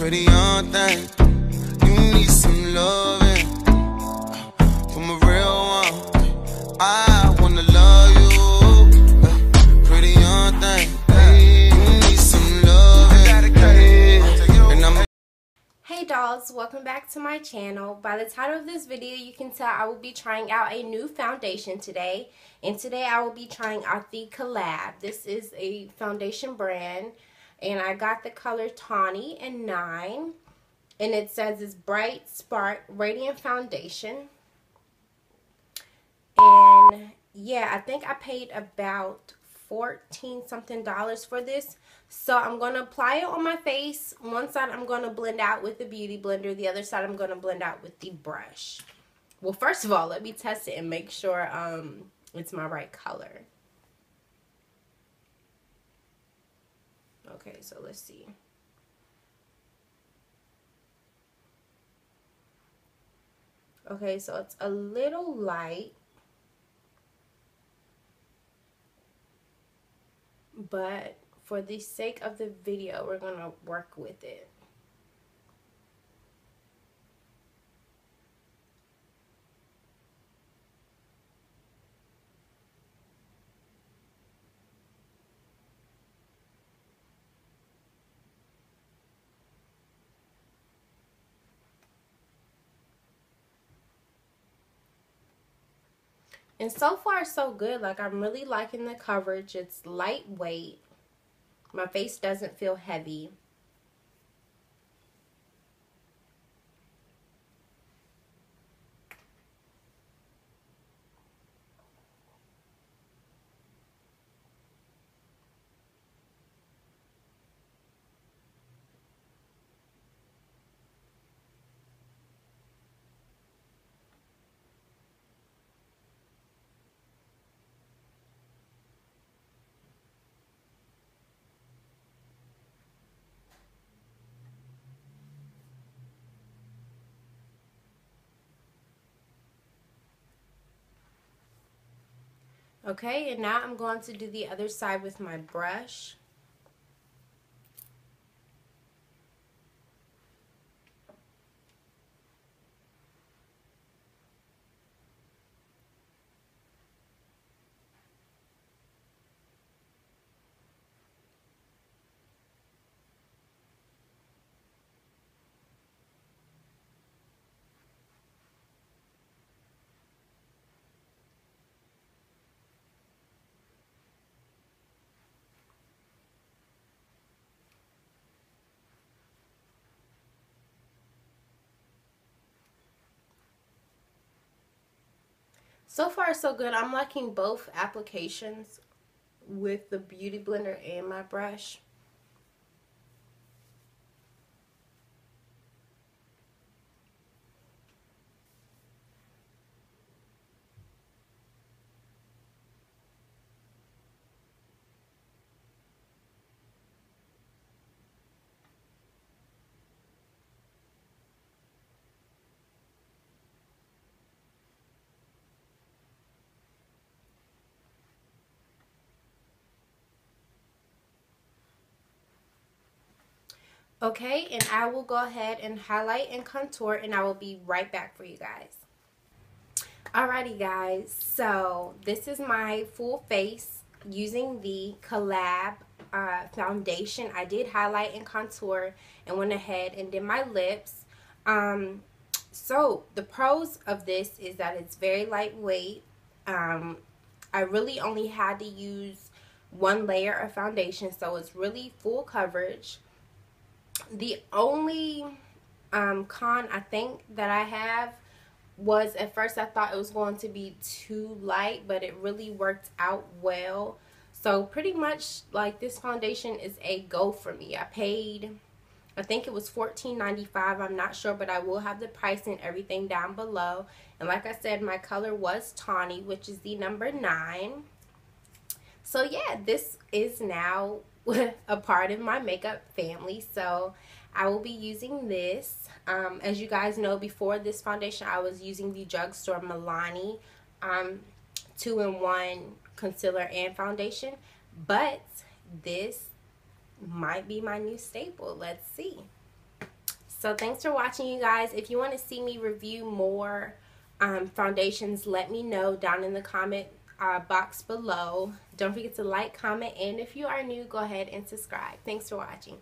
pretty young thing. You need some loving from a real one. I wanna love you, pretty young thing. You need some loving, and I'm. Hey dolls, welcome back to my channel. By the title of this video, you can tell I will be trying out a new foundation today. And today I will be trying out the Col-Lab. This is a foundation brand. And I got the color Tawny and 9. And it says it's Bright Spark Radiant Foundation. And yeah, I think I paid about $14 something for this. So I'm going to apply it on my face. One side I'm going to blend out with the beauty blender. The other side I'm going to blend out with the brush. Well, first of all, let me test it and make sure it's my right color. Okay, so let's see. Okay, so it's a little light. But for the sake of the video, we're going to work with it. And so far, so good. Like, I'm really liking the coverage. It's lightweight. My face doesn't feel heavy. Okay, and now I'm going to do the other side with my brush. So far, so good. I'm liking both applications with the beauty blender and my brush. Okay, and I will go ahead and highlight and contour, and I will be right back for you guys. Alrighty guys, so this is my full face using the Col-Lab foundation. I did highlight and contour and went ahead and did my lips. So the pros of this is that it's very lightweight. I really only had to use one layer of foundation, so it's really full coverage. The only con I think that I have was at first I thought it was going to be too light, but it really worked out well. So pretty much like this foundation is a go for me. I paid, I think it was $14.95. I'm not sure, but I will have the price and everything down below. And like I said, my color was Tawny, which is the number 9. So yeah, this is now a part of my makeup family. So I will be using this. As you guys know, before this foundation, I was using the drugstore Milani 2-in-1 concealer and foundation. But this might be my new staple. Let's see. So thanks for watching, you guys. If you want to see me review more foundations, let me know down in the comment box below. Don't forget to like, comment, and if you are new, go ahead and subscribe. Thanks for watching.